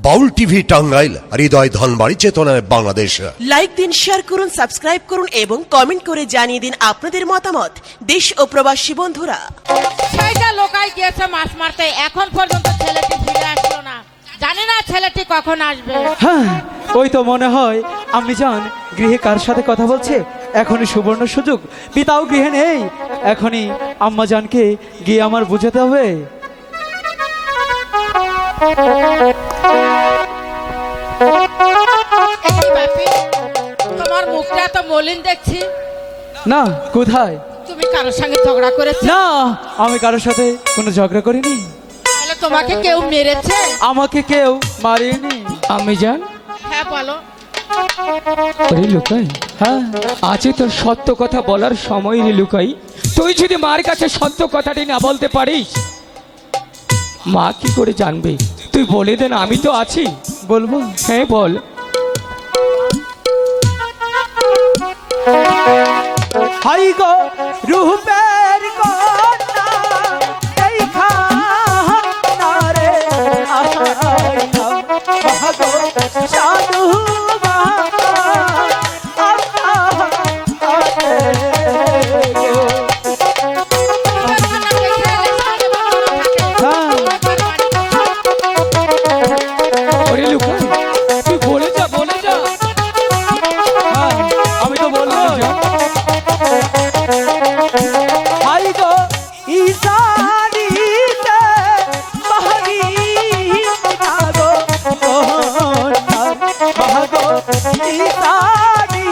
বাউল TV Tangail, হৃদয় ধনবাড়ি, চেতনায় Bangladesh. Like দিন, share করুন, সাবস্ক্রাইব করুন এবং কমেন্ট করে জানিয়ে দিন আপনাদের মতামত। দেশ ও প্রবাসী বন্ধুরা, সেইটা লোকাই গিয়েছে মাছ মারতে, এখন পর্যন্ত ছেলেটি ফিরে আসলো না। জানি না ছেলেটি কখন আসবে। হ্যাঁ, ওই তো মনে হয় আমি জান গৃহে কার সাথে কথা বলছে। এখনই সুবর্ণ সুযোগ, পিতাও গৃহে নেই। এখনই আম্মা জানকে গিয়ে আমার বুঝাতে হবে। এই বাপি, তোমার মুখটা এত মলিন দেখছি। না, কোথায়? তুমি কারোর সঙ্গে ঝগড়া করেছো? না, আমি কারোর সাথে কোনো ঝগড়া করিনি। তাহলে তোমাকে কেউ মেরেছে? আমাকে কেউ মারেনি। আমি জান। হ্যাঁ বলো। ওরে লুকাই, হ্যাঁ, আছে তোর সত্য কথা বলার সময় রে লুকাই। তুই যদি মার কাছে সত্য কথাটি না বলতে পারিস, মা কি করে জানবে? তুই বলে দে না, আমি তো আছি। বলবো? হ্যাঁ বল। হাই গো রূপের কন্যা, দেখা না রে আইনা, ভাগো সাধু ওরে লুকাই, তুই বলে যা, বলে যা। আমি তো বলবো। হাই গো ঈশানীতে বাহারি ভাগো ভাগো ঈশানী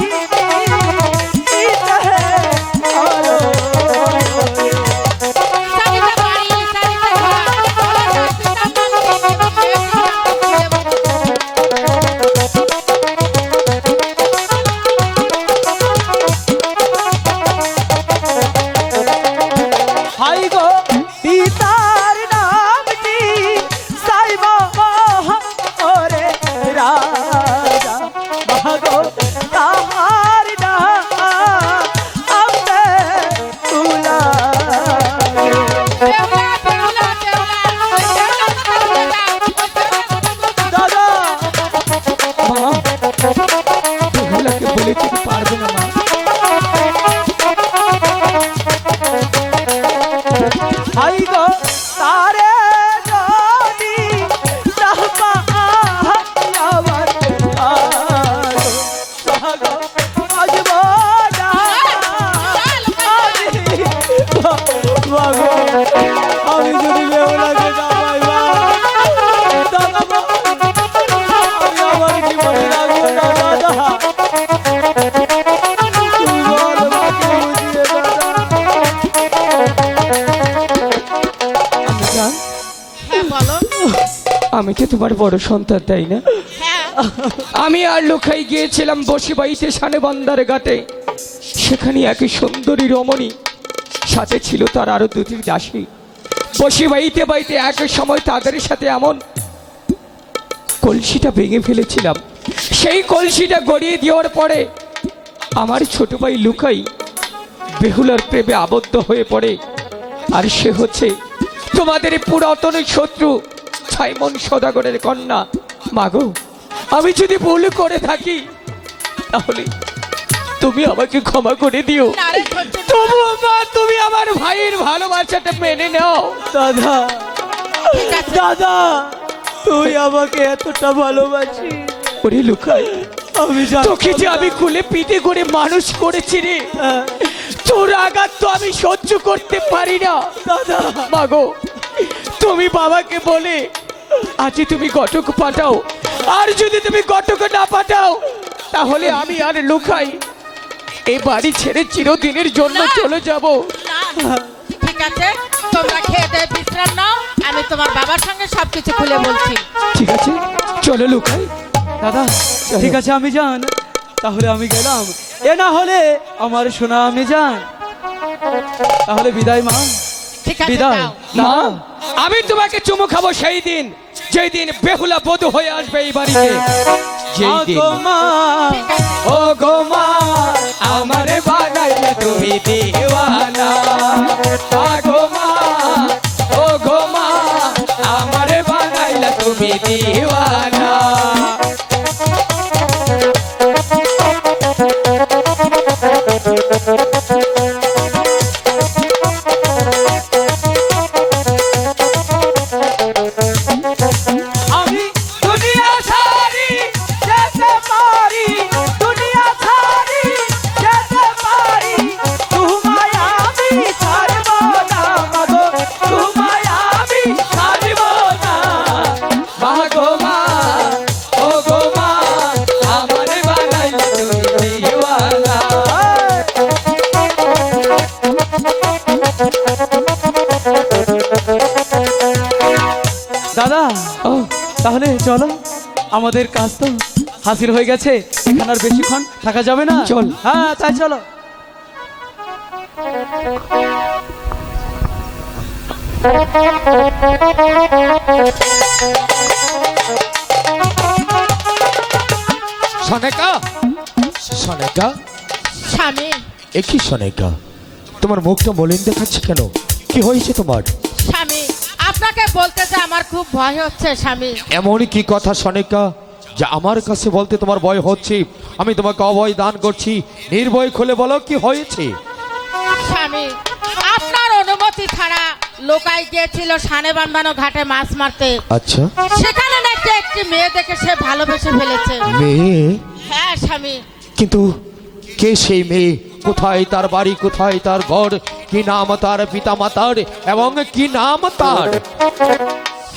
হাই গো পিতার নামটি সাইব ওরে রাজা ভাগো তাহার নাম আমতে তুলা। দাদা, মা, বেহুলাকে বলে দিতে পারবে না মা। হাই গো তারে যদি চাহবা আমার ভাগো আসব না। ভাগো আমি যদি বেহুলাকে যাবাই মা, দাদা আমি আমার জীবনে রাখবো না। দাদা তুই বল আমাকে বুঝিয়ে দাদা। আমি জান, হ্যাঁ বলো। আমি তো তোমার বড় সন্তান, তাই না? হ্যাঁ। আমি আর লুকাই গিয়েছিলাম বসিবাইতে সানেবান্দার ঘাটে। সেখানে এক সুন্দরী রমণী, সাথে ছিল তার আরো দুটি দাসী। বসিবাইতে বাইতে এক সময় তাদের সাথে এমন কলসিটা ভেঙে ফেলেছিলাম। সেই কলসিটা গড়িয়ে দেওয়ার পরে আমার ছোট ভাই লুকাই বেহুলার প্রেমে আবদ্ধ হয়ে পড়ে। আর সে হচ্ছে তোমাদের পুরাতন শত্রু ছাইমন সদাগরের কন্যা। মাগো, আমি যদি ভুল করে থাকি তাহলে তুমি আমাকে ক্ষমা করে দিও। না রে, ধৈর্য ধর। তবু মা, তুমি আমার ভাইয়ের ভালোবাসাটা মেনে নাও। দাদা, ঠিক আছে। দাদা তুই আমাকে এতটা ভালোবাসিস? ওরে লুকাই, আমি তোকে যে আমি কুলে পিঠে করে মানুষ করেছি রে, তোর আঘাত তো আমি সহ্য করতে পারি না। দাদা, মাগো, তুমি বাবাকে বলে আজ তুমি ঘটক পাঠাও। আর যদি তুমি ঘটক না পাঠাও, তাহলে আমি আর লুকাই এই বাড়ি ছেড়ে চিরদিনের জন্য না। চলে যাব। না, ঠিক আছে, তোমরা খেয়ে দিয়ে বিশ্রাম নাও। আমি তোমার বাবার সঙ্গে সবকিছু খুলে বলছি। ঠিক আছে, চলো লুকাই। দাদা ঠিক আছে, আমি যান, তাহলে আমি গেলাম। এ না হলে আমার সোনা আমি যান, তাহলে বিদায় মা। ঠিক আছে, বিদায়। যাও। মা, আমি তোমাকে চুমু খাবো সেই দিন, যেই দিন বেহুলা বধূ হয়ে আসবে এই বাড়িতে। যেই দিন আগো মা, ঠিক আছে। ও গো মা, আমারে বানাইলে তুমি দিওয়ানা। আগো মা, ও গো মা, আমারে বানাইলে তুমি দিওয়ানা। না আমি দুনিয়া ছাড়ি যেতে পারি দুনিয়া ছাড়ি যেতে পারি তোমায় আমি ছাড়ব না মাগো তোমায় আমি ছাড়ব না মা গো মা ও গো মা আমার বানাই তুমি দিওয়ানা দাদা ও তাহলে চলো, আমাদের কাজ তো হাসিল হয়ে গেছে, এখানে আর বেশিক্ষণ থাকা যাবে না। চল। হ্যাঁ তাই চলো। সনেকা সনেকা স্বামী একই সনেকা তোমার মুখটা মলিন দেখাচ্ছে কেন? কি হয়েছে তোমার? স্বামী আপনাকে বলতে যে আমার খুব ভয় হচ্ছে স্বামী। এমনই কি কথা সনেকা যে আমার কাছে বলতে তোমার ভয় হচ্ছে? আমি তোমাকে অভয় দান করছি, নির্ভয় খুলে বলো কি হয়েছে। স্বামী আপনার অনুমতি ছাড়া লোকাই গিয়েছিল সানে বান্ধানো ঘাটে মাছ মারতে। আচ্ছা, সেখানে নাকি একটি মেয়ে দেখে সে ভালোবেসে ফেলেছে। মেয়ে? হ্যাঁ স্বামী। কিন্তু কে সেই মেয়ে? কোথায় তার বাড়ি, কোথায় তার ঘর, কি নাম তার পিতা মাতার এবং কি নাম তার?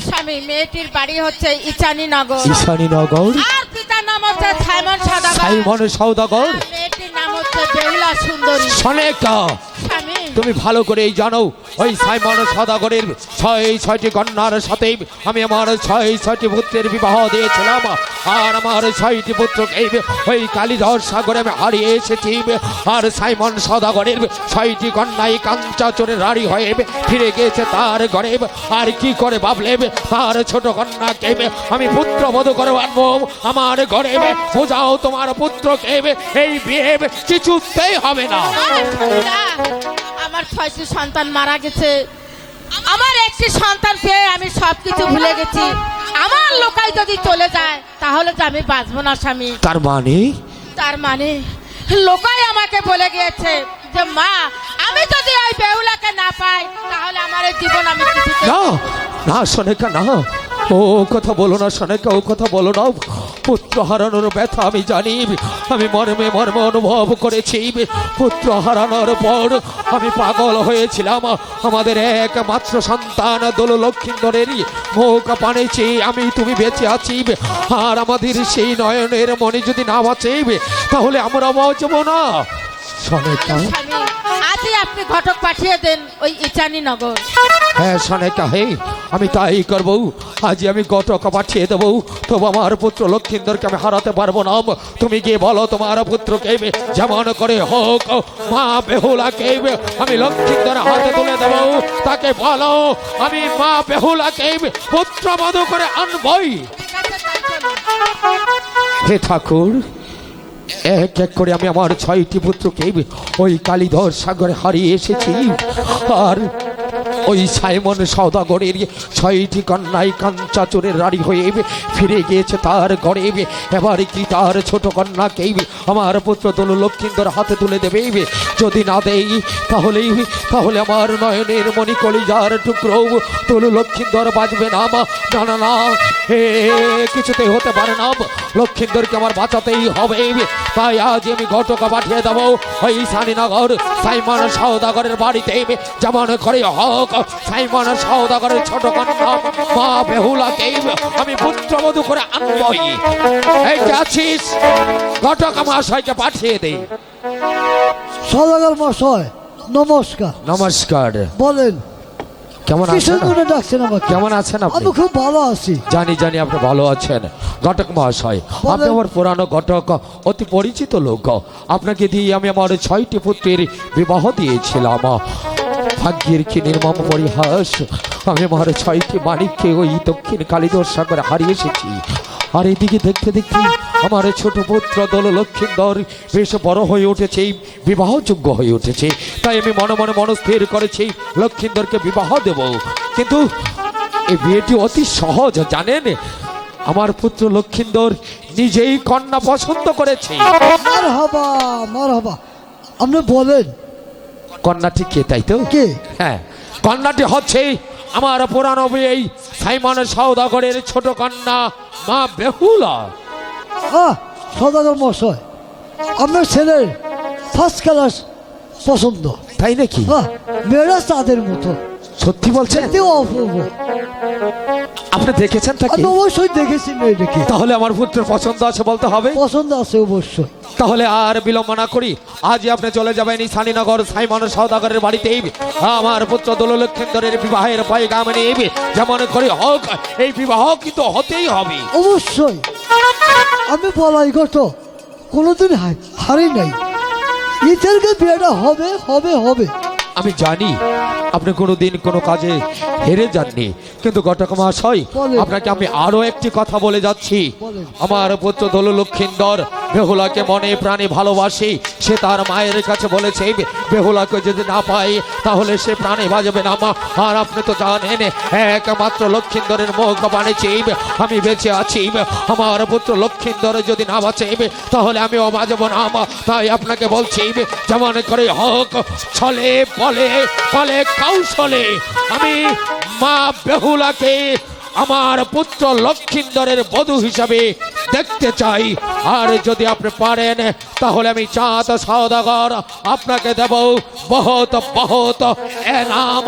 স্বামী মেয়েটির বাড়ি হচ্ছে ইচানীনগর, ঈশানীনগর। আর পিতার নাম হচ্ছে সাইমন সওদাগর। সাইমন সওদাগর। আর মেয়েটির নাম হচ্ছে বেহুলা সুন্দরী। সনেকা স্বামী তুমি ভালো করেই জানো ওই সাইমন সওদাগরের ছয়টি কন্যার সাথে আমি আমার ছয়টি পুত্রের বিবাহ দিয়েছিলাম, আর আমার 6টি পুত্রকে ওই কালীধর সাগরে আমি হারিয়ে এসেছি। আর সাইমন সওদাগরের 6টি কন্যাই কাঞ্চাচরে রাড়ি হয়ে ফিরে গিয়েছে তার ঘরে। আর কি করে ভাবলে তার ছোট কন্যাকে আমি পুত্র বধূ করে আনবো আমার ঘরে? বোঝাও তোমার পুত্রকে এই বিয়ে কিছুতেই হবে না। আমার 6টি সন্তান মারা গেছে, আমার একটি সন্তান পেয়ে আমি সবকিছু ভুলে গেছি। আমার লোকাই যদি চলে যায় তাহলে তো আমি বাঁচবো না স্বামী। তার মানে? তার মানে লোকাই আমাকে বলে গিয়েছে যে মা আমি যদি ওই বেহুলাকে না পাই তাহলে আমার এই জীবন আমি কিছুতে না না সনেকা, না ও কথা বলো না সনেকা, ও কথা বলো না। পুত্র হারানোর ব্যথা আমি জানি, আমি মর্মে মর্মে অনুভব করেছি। পুত্র হারানোর পর আমি পাগল হয়েছিলাম। আমাদের একমাত্র সন্তান দোল লক্ষিন্দরের মুখ পানেছি আমি, তুমি বেঁচে আছি। আর আমাদের সেই নয়নের মনে যদি না বাঁচে তাহলে আমরা বাঁচবো না সনেকা। স্বামী আজই আপনি ঘটক পাঠিয়ে দেন ওই ইচানীনগর। হ্যাঁ সনেকা, হে আমি তাই করবো। আজ আমি ঘটক পাঠিয়ে দেবো, তবু আমার পুত্র লক্ষিন্দরকে আমি হারাতে পারবো না। তুমি গিয়ে বলো তোমার পুত্রকে যেমন করে হোক মা বেহুলাকে আমি লক্ষিন্দর হাতে তুলে দেবো। তাকে বলো আমি মা বেহুলাকে পুত্র বধূ করে আনবই। ঠিক আছে, তাই চলুন। হে ঠাকুর, এক এক করে আমি আমার 6টি পুত্রকে ওই কালীধর সাগরে হারিয়ে এসেছি। আর ওই সাইমন সওদাগরের 6টি কন্যাই কাঞ্চাচরের রাড়ি হয়ে ফিরে গিয়েছে তার ঘরে। এবার কি তার ছোট কন্যাকে আমার পুত্র দোল লক্ষিন্দর হাতে তুলে দেবে? যদি না দেই তাহলে আমার নয়নের মণি কলিজার টুকরো দোল লক্ষিন্দর বাঁচবে না। না না না, হে কিছুতে হতে পারে না, লক্ষিন্দরকে আমার বাঁচাতেই হবে। তাই আজ আমি ঘটক পাঠিয়ে দেবো ওই ঈশানীনগর সাইমন সওদাগরের বাড়িতে। যেমন করে হোক সাইমন সওদাগরের ছোট কন্যা মা বেহুলাকে আমি পুত্রবধূ করে আনবই। এই যে আছিস, ঘটক মহাশয়কে পাঠিয়ে দে। সওদাগর মশাই নমস্কার। নমস্কার, বলেন কেমন আছেন? কিসের জন্য ডাকছেন আমাকে? কেমন আছেন আপনি? আমি খুব ভালো আছি। জানি আপনি ভালো আছেন। ঘটক মহাশয়, আপনি আমার পুরানো ঘটক, অতি পরিচিত লোক। আপনাকে দিয়ে আমি আমার 6টি পুত্রের বিবাহ দিয়েছিলাম। ভাগ্যের কি নির্মম পরিহাস, আমি আমার 6টি মানিককে ওই দক্ষিণ কালীধর সাগরে হারিয়ে এসেছি। আর এদিকে দেখতে দেখতে আমার ছোট পুত্র দোল লক্ষিন্দর বেশ বড় হয়ে উঠেছে, বিবাহযোগ্য হয়ে উঠেছে। তাই আমি মনে মনে মনস্থির করেছি লক্ষিন্দরকে বিবাহ দেব। কিন্তু এই বিয়েটি অতি সহজ জানেন। আমার পুত্র লক্ষিন্দর নিজেই কন্যা পছন্দ করেছে। মার হবা আপনি বলেন কন্যাটি কে, তাই তো? কে? হ্যাঁ, কন্যাটি হচ্ছে আমার পুরানো এই সাইমন সওদাগরের ছোট কন্যা মা বেহুলা। সদাগর মশাই, আপনার ছেলের ফার্স্ট ক্লাস পছন্দ। তাই নাকি? মেয়েরা চাঁদের মতো, সত্যি বলছেন? দেখতেও অপূর্ব। আপনি দেখেছেন তাকে? আমি অবশ্যই দেখেছি মেয়েটাকে। তাহলে আমার পুত্রের পছন্দ আছে বলতে হবে। পছন্দ আছে অবশ্যই। তাহলে আর বিলম্ব না করি আজই আপনি চলে যাবেন এই সানিনগর সাইমন সওদাগরের বাড়িতে। আমার পুত্র দোল লক্ষিন্দরের বিবাহের পয়গাম নিয়ে যেমন করে হোক এই বিবাহ কিন্তু হতেই হবে। অবশ্যই। আমি বলাই গত কোনোদিন হারি নাই, ইদেরকে বিয়েটা হবে হবে হবে। আমি জানি আপনি কোনোদিন কোনো কাজে হেরে যাননি, কিন্তু ঘটক মহাশয় বলেন। আপনাকে আমি আরো একটি কথা বলে যাচ্ছি। বলেন। আমার পুত্র দোল লক্ষিন্দর বেহুলাকে মনে প্রাণে ভালোবাসে। সে তার মায়ের কাছে বলেছে বেহুলাকে যদি না পায় তাহলে সে প্রাণে বাজবে না। আর আপনি তো জানেন একমাত্র লক্ষিন্দরের মুখ বানিয়েছি আমি বেঁচে আছি। আমার পুত্র লক্ষিন্দর যদি না বাঁচে তাহলে আমিও বাজব না। তাই আপনাকে বলছি যেমন করে হোক ছলে বলে বলে কৌশলে আমি মা বেহুলাকে আমার পুত্র লক্ষিন্দরের বধূ হিসাবে দেখতে চাই। আর যদি আপনি পারেন তাহলে আমি চাঁদ সওদাগর আপনাকে দেব বহুত বহুত এনাম।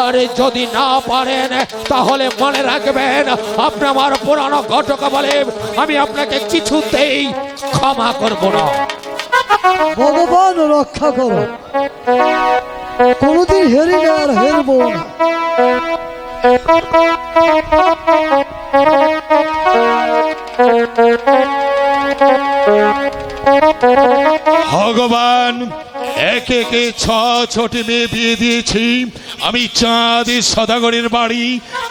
আর যদি না পারেন তাহলে মনে রাখবেন আপনি আমার পুরানো ঘটক বলে আমি আপনাকে কিছুতেই ক্ষমা করব না। ভগবান রক্ষা করো, কোনোদিন হেরি না আর হেরবো না। ভগবান একে একে ছটি মেয়ে বিয়ে দিয়েছি। আমি চাঁদ সদাগরের বাড়ি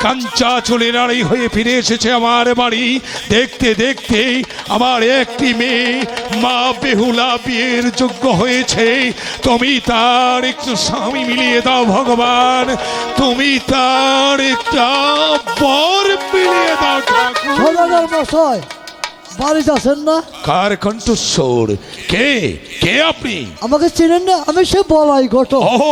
কাঞ্চা চুলে নাড়ি হয়ে ফিরে এসেছে আমার বাড়ি। দেখতে দেখতে আমার একটি মেয়ে মা বেহুলা বিয়ের যোগ্য হয়েছে। তুমি তার একটু স্বামী মিলিয়ে দাও ভগবান, তুমি তার একটা বর মিলিয়ে দাও ঠাকুর। সদাগর মশাই বাড়িতে আছেন না? কার কণ্ঠস্বর? কে কে আপনি? আমাকে চেনেন না? আমি সে বলাই ঘটক। ও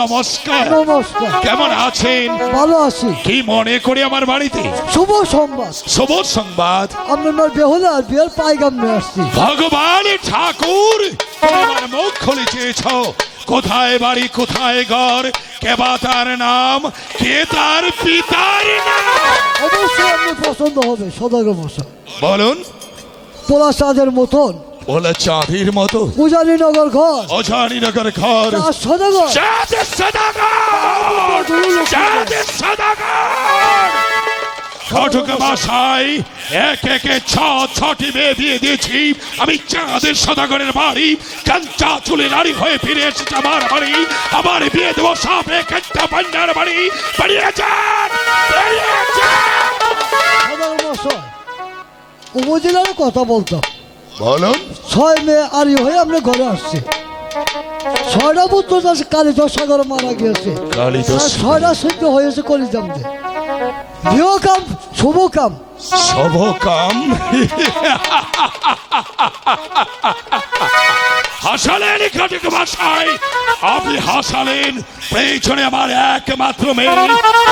নমস্কার। নমস্কার। কেমন আছেন? ভালো আছি। কি মনে করে আমার বাড়িতে? শুভ সংবাদ। শুভ সংবাদ? আপনার বেহুলার বিয়ের পাইগাম নিয়ে আসছি। ভগবান ঠাকুর তুমি আমার মুখ খুলে চেয়েছ। কোথায় বাড়ি, কোথায় ঘর, কে বা তার নাম, কে তার পিতার নাম? অবশ্যই আপনি পছন্দ হবে সদাগর মশাই। বলুন। পোলা চাঁদের মতন, বলে চাঁদের মতো, পূজারী নগর ঘর, অজানিনগর ঘর, আর সদাগর চাঁদের সদাগর, চাঁদের সদাগর। ঘটক মশাই একে একে ছটি মেয়ে বিয়ে দিয়েছি। আমি চাঁদের সদাগরের বাড়ি কাঞ্চা চুলে নারী হয়ে ফিরে এসেছি আমার বাড়ি। আমার বিয়ে দেবো সব একটা পান্ডার বাড়ি। বেরিয়ে যান, বেরিয়ে যান। সদাগর মশাই উপজেলার কথা বলতাম। বলুন। 6 মেয়ে আরি হয়ে আমরা ঘরে আসছি। 6টা পুত্র আছে, কালীধর সাগর মারা গিয়েছে। কালীধর আর 6টা সিদ্ধ হয়েছে কলিজামতে। বিয়ে কাম শুভ কাম। শুভ কাম। হাসালেন ঘটক মশাই, আপনি হাসালেন। পেছনে আমার একমাত্র মেয়ে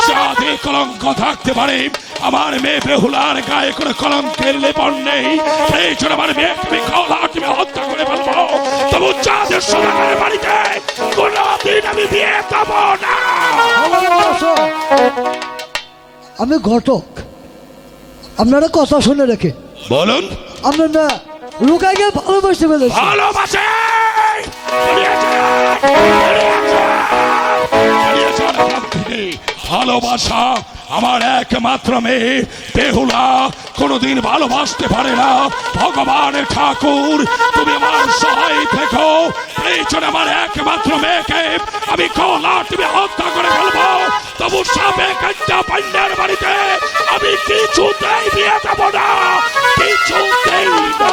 যাতে কলঙ্ক থাকতে পারে। আমার মেয়ে বেহুলার গায়ে কোনো কলঙ্কের লেপন নেই। পেছনে আমার মেয়েকে আমি গলা হত্যা করে ফেলবো। তবু চাঁদের সদাগরের বাড়িতে কোনদিন আমি বিয়ে দেব না। সদাগর মশাই, আমি ঘটক, আপনারা কথা শুনে রেখে। বলুন। আপনার না লুকাই গিয়ে ভালোবাসতে পেরেছি। ভালোবাসে বেরিয়ে যান, বেরিয়ে যান, বেরিয়ে যান এখান থেকে। ভালোবাসা আমার একমাত্র মেয়ে বেহুলা কোনোদিন ভালোবাসতে পারে না। ভগবানের ঠাকুর তুমি আমার সহায় থেকো। পেছনে আমার একমাত্র মেয়েকে আমি গলা তুমি হত্যা করে ফেলবো। তবু সাপে কাঞ্চা পান্ডার বাড়িতে আমি কিছুতেই বিয়ে দেবো না, কিছুতেই না।